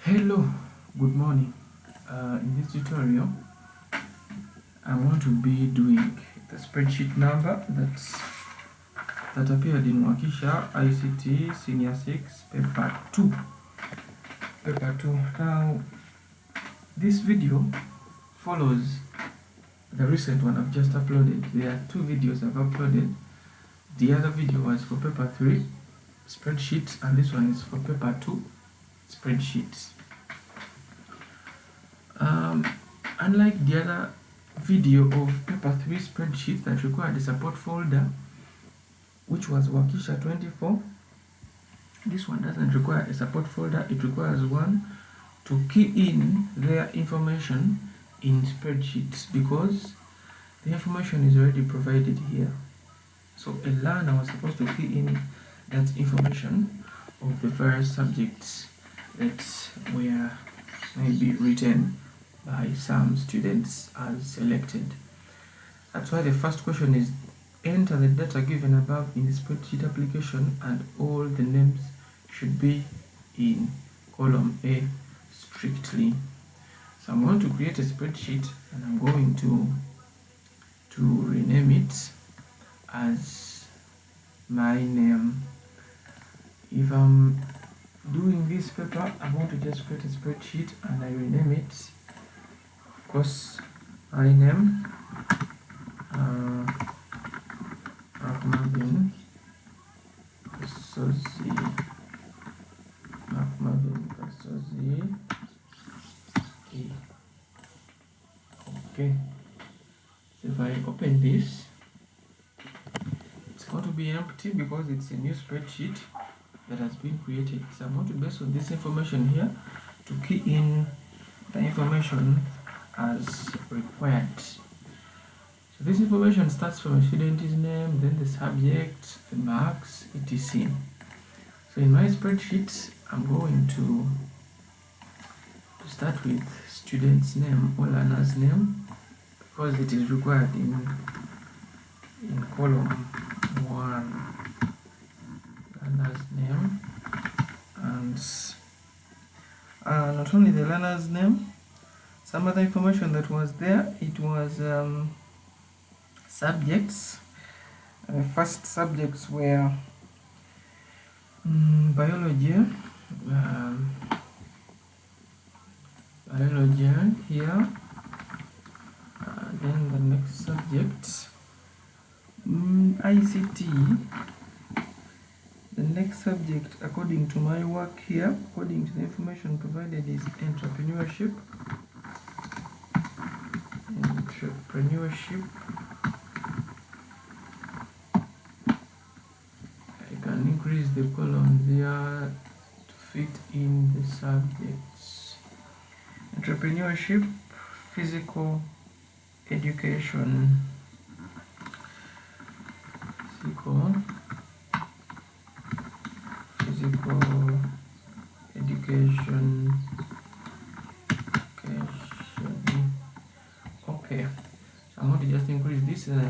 Hello, good morning. In this tutorial, I'm going to be doing the spreadsheet number that appeared in Wakissha ICT Senior 6 Paper 2. Now, this video follows the recent one I've just uploaded. There are two videos I've uploaded. The other video was for Paper 3 spreadsheets, and this one is for Paper 2 spreadsheets. Unlike the other video of Paper 3 spreadsheet that required a support folder, which was Wakissha 24, this one doesn't require a support folder. It requires one to key in their information in spreadsheets because the information is already provided here. So a learner was supposed to key in that information of the various subjects that were maybe written by some students as selected. That's why the first question is enter the data given above in the spreadsheet application, and all the names should be in column A strictly. So I'm going to create a spreadsheet and I'm going to rename it as my name. If I'm doing this paper, I'm going to just create a spreadsheet and I rename it, of course, my name, Marvin Kasozi. Okay, so if I open this, it's going to be empty because it's a new spreadsheet that has been created. So I'm going to base on this information here to key in the information as required. So this information starts from a student's name, then the subject, the marks, etc. So in my spreadsheet, I'm going to start with student's name or learner's name because it is required in column 1. Learner's name, and not only the learner's name, some other information that was there. It was subjects. The first subjects were biology, here, then the next subject, ICT. The next subject, according to my work here, according to the information provided, is entrepreneurship. I can increase the columns here to fit in the subjects. Entrepreneurship, physical education, Okay, so I'm going to just increase this and I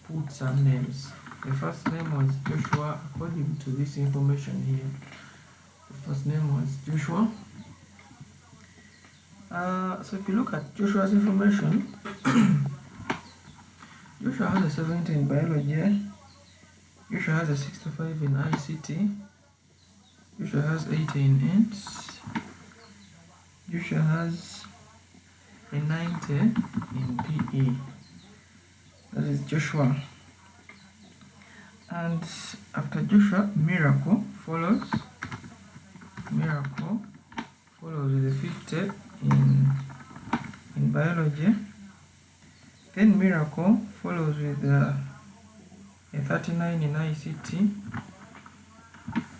put some names. The first name was Joshua according to this information here. The first name was Joshua. So if you look at Joshua's information, Joshua has a 70 in biology, Joshua has a 65 in ICT, Joshua has 80 in ants, Joshua has a 90 in PE. That is Joshua. And after Joshua, Miracle follows. Miracle follows with a 50 in biology. Then Miracle follows with a 39 in ICT.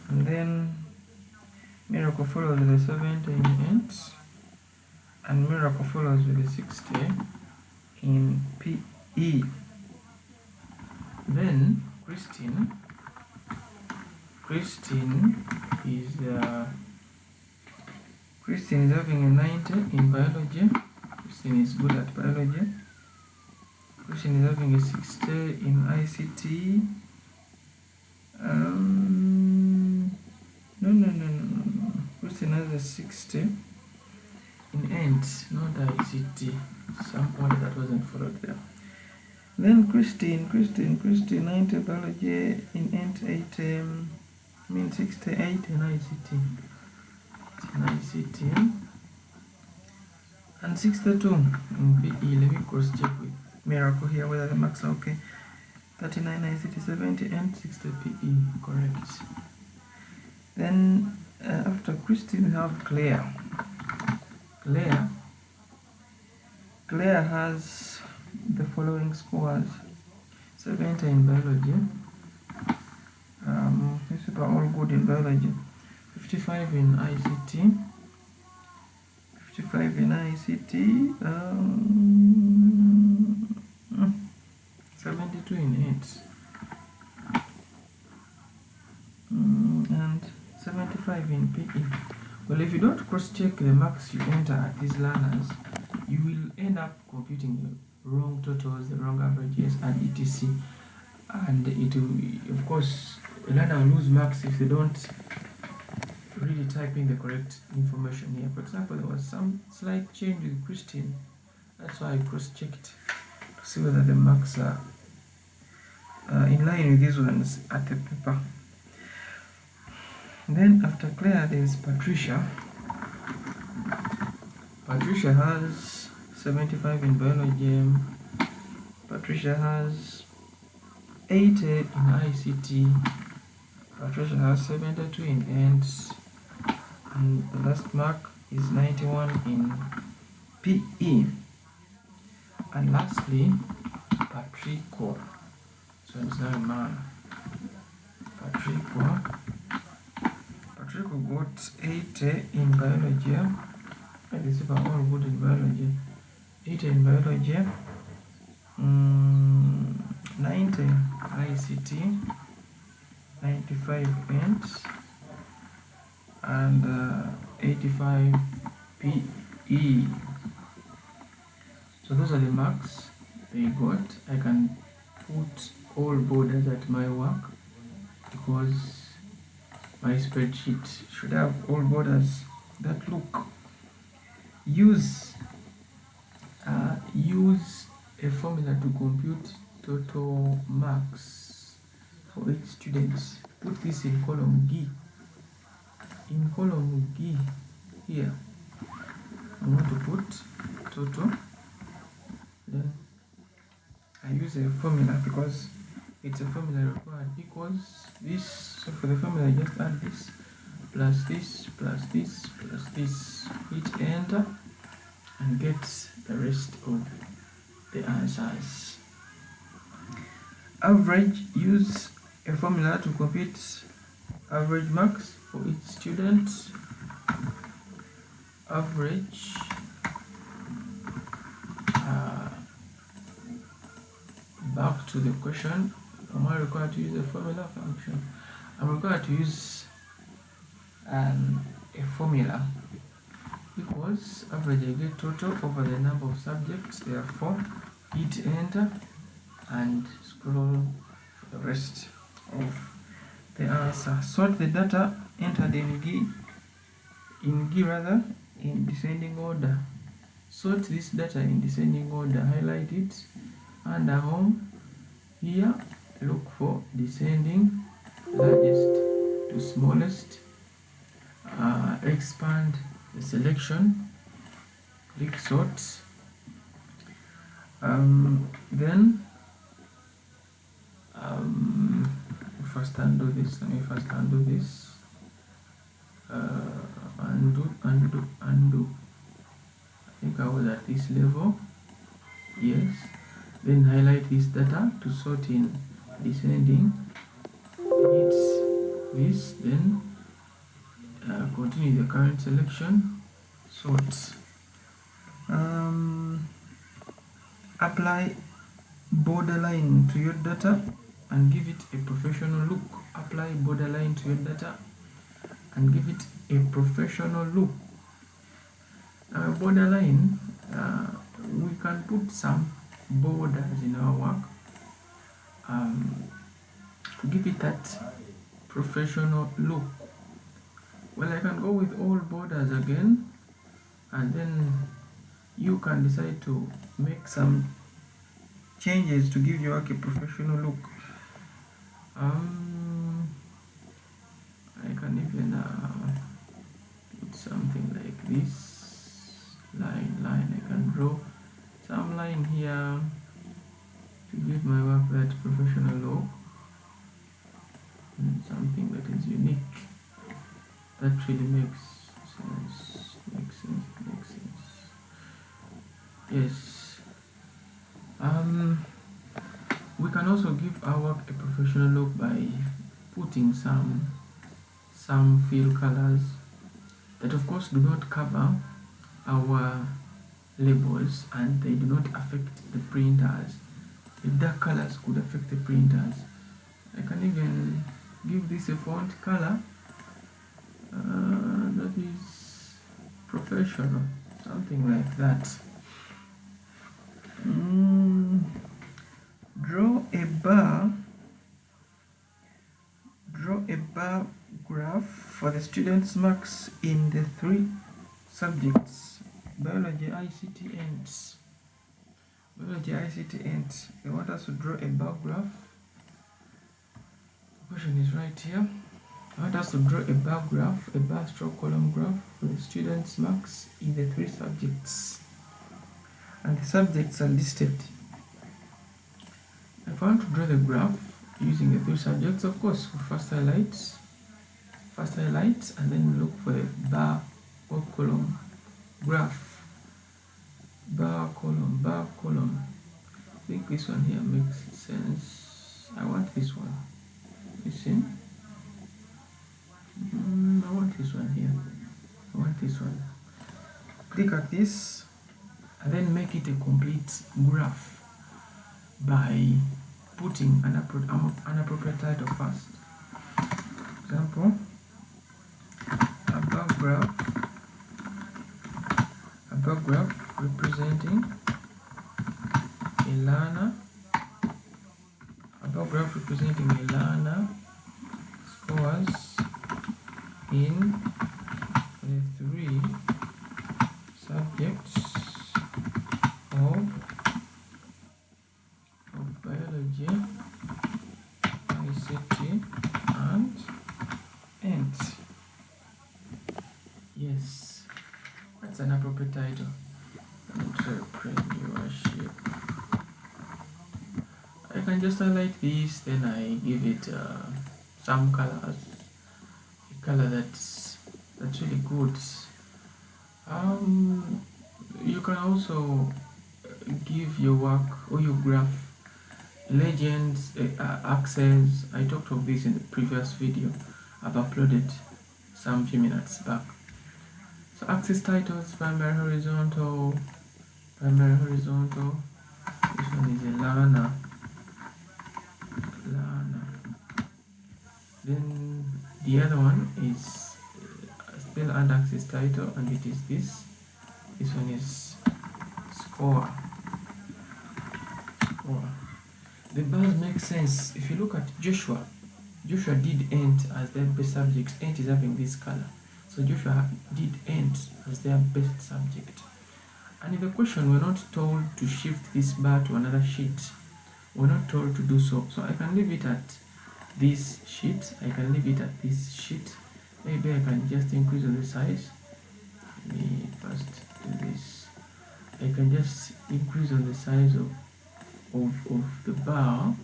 And then Miracle follows with a 70 in ants. And Miracle follows with a 60 in PE. Then Christine is having a 90 in biology. Christine is good at biology. Christine is having a 60 in ICT. No. Christine has a 60 in ENT, not ICT. Some order that wasn't followed there. Then Christine, 90 biology, in ENT 8, 68 in ICT. And 62 in PE. Let me cross check with Miracle here whether the marks are okay. 39 ICT, 70 and 60 PE, correct. Then after Christine we have Claire. Claire has the following scores: 70 in biology. These people are all good in biology. 55 in ICT. 55 in ICT. 72 in it. And 75 in PE. Well, if you don't cross-check the marks you enter at these learners, you will end up computing the wrong totals, the wrong averages, and etc. And it will, of course, a learner will lose marks if they don't really type in the correct information here. For example, there was some slight change with Christine. That's why I cross-checked to see whether the marks are in line with these ones at the paper. Then after Claire, there is Patricia. Patricia has 75 in biology. Patricia has 80 in ICT. Patricia has 72 in ENT. And the last mark is 91 in PE. And lastly, Patrico. So it's now a man. Patrico got 80 in biology. And these people are all good in biology. 80 in biology. 90 ICT. 95 ENT. And 85 PE. So those are the marks they got. I can put all borders at my work because my spreadsheet should have all borders that look. Use a formula to compute total marks for each student. Put this in column G. In column G here, I want to put total. Then I use a formula because it's a formula required, equals this. So for the formula, I just add this plus this plus this plus this, hit enter, and get the rest of the answers. Average, use a formula to compute average marks for each student. Average back to the question. Am I required to use a formula function? I'm required to use a formula equals average. I get total over the number of subjects. Therefore, hit enter and scroll for the rest of the answer. Sort the data entered in descending order. Sort this data in descending order. Highlight it under home. Here, look for descending, largest to smallest. Expand the selection. Click sort. Then first undo this. Let me first undo this. Undo. I think I was at this level. Yes. Then highlight this data to sort in descending. Hit this. Then continue the current selection. Sort. Apply borderline to your data and give it a professional look. Apply borderline to your data and give it a professional look. Borderline, we can put some borders in our work to give it that professional look. Well, I can go with all borders again and then you can decide to make some changes to give your work a professional look. I can even put something like this, line. I can draw some line here to give my work that professional look, and something that is unique, that really makes sense. Yes. We can also give our work a professional look by putting some fill colors that of course do not cover our labels and they do not affect the printers. The dark colors could affect the printers. I can even give this a font color that is professional, something like that. Draw a bar graph for the students' marks in the 3 subjects: biology, ICT, and they want us to draw a bar graph. The question is right here. I want us to draw a bar graph, a bar stroke column graph for the students' marks in the 3 subjects, and the subjects are listed. If I want to draw the graph using the 3 subjects, of course, first highlight, and then look for a bar or column graph. Bar column. I think this one here makes sense. I want this one. Listen. I want this one here. I want this one. Click at this and then make it a complete graph by putting an appropriate title first. Example, a bar graph representing a learner. A bar graph representing a learner scores in the 3 subjects of biology, ICT, and yes, that's an appropriate title. Entrepreneurship. I can just highlight this, then I give it some colors, a color that's really good. You can also give your work or your graph legends, axes. I talked of this in the previous video. I've uploaded some few minutes back. So axis titles, primary horizontal. This one is a learner. Then the other one is still under axis title, and it is this. This one is score. The bars make sense. If you look at Joshua did ent as their best subject. Ent is having this color. So Joshua did ent as their best subject. And in the question, we're not told to shift this bar to another sheet. We're not told to do so. So I can leave it at this sheet. Maybe I can just increase on the size. Let me first do this. I can just increase on the size of the bar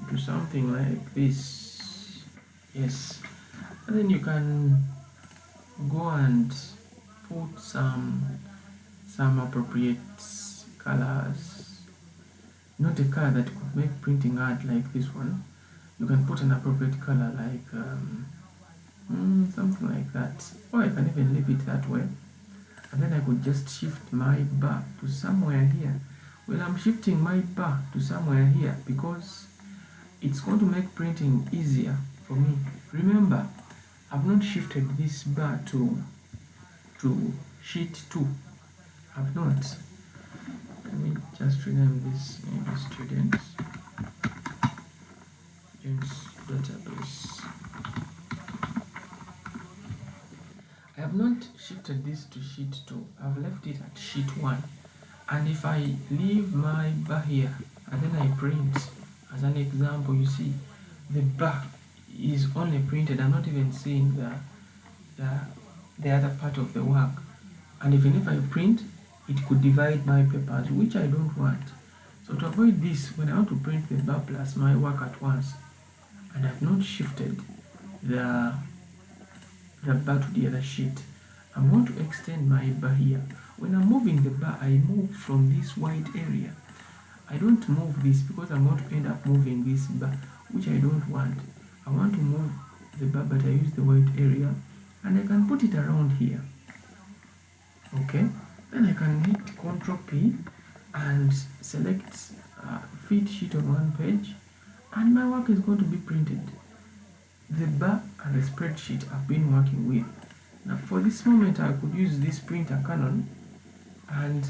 to something like this. Yes. And then you can go and put some appropriate colors. Not a color that could make printing hard like this one. You can put an appropriate color like something like that. Or I can even leave it that way. And then I could just shift my bar to somewhere here. Well, I'm shifting my bar to somewhere here because it's going to make printing easier for me. Remember, I've not shifted this bar to sheet 2. I've not. Let me just rename this maybe students database. I have not shifted shifted this to sheet 2. I've left it at sheet 1. And if I leave my bar here and then I print, as an example, you see the bar is only printed. I'm not even seeing the other part of the work. And even if I print, it could divide my papers, which I don't want. So to avoid this, when I want to print the bar plus my work at once, and I've not shifted the bar to the other sheet, I'm going to extend my bar here. When I'm moving the bar, I move from this white area. I don't move this because I'm going to end up moving this bar, which I don't want. I want to move the bar, but I use the white area, and I can put it around here. Okay, then I can hit Ctrl P and select fit sheet on one page, and my work is going to be printed. The bar and the spreadsheet I've been working with. Now for this moment, I could use this printer Canon, and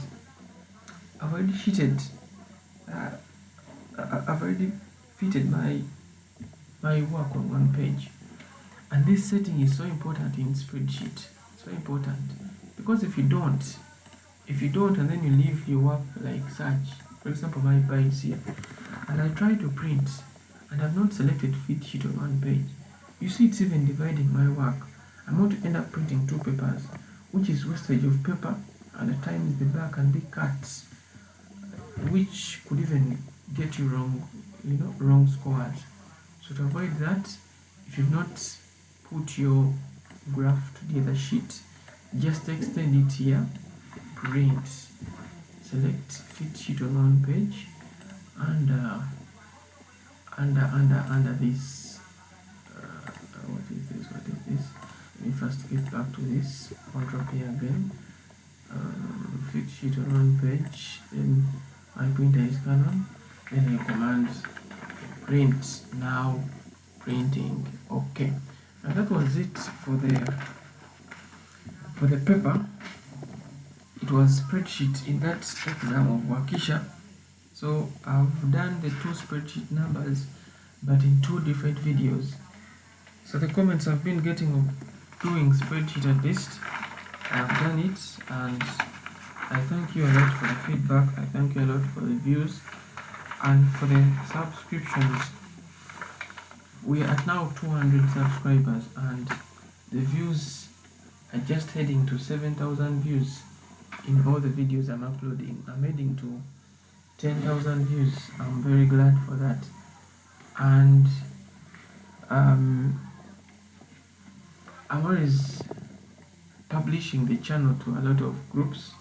I've already fitted my work on one page. And this setting is so important in spreadsheet, so important, because if you don't and then you leave your work like such, for example my bar is here, and I try to print and I've not selected fit sheet on one page, you see it's even dividing my work. I'm going to end up printing 2 papers, which is wastage of paper, and at times the bar can be cut, which could even get you wrong scores. So to avoid that, if you've not put your graph to the other sheet, just extend it here, print, select fit sheet on one page, and under this, what is this? Let me first get back to this, Ctrl P again, fit sheet on one page, then my printer is Canon, then I command print, now printing. Okay, and that was it for the paper. It was spreadsheet in that exam of Wakissha. So I've done the 2 spreadsheet numbers, but in 2 different videos. So the comments I've been getting of doing spreadsheet at least, I've done it, and I thank you a lot for the feedback. I thank you a lot for the views and for the subscriptions. We are at now 200 subscribers, and the views are just heading to 7,000 views in all the videos I'm uploading. I'm heading to 10,000 views. I'm very glad for that. And I'm always publishing the channel to a lot of groups.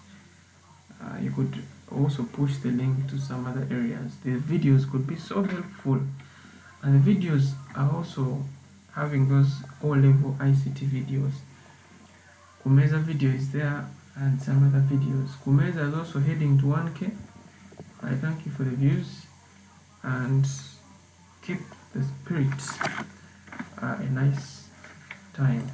You could also push the link to some other areas. The videos could be so helpful, and the videos are also having those O-level ICT videos. Kumeza video is there, and some other videos. Kumeza is also heading to 1K. I thank you for the views, and keep the spirits a nice time.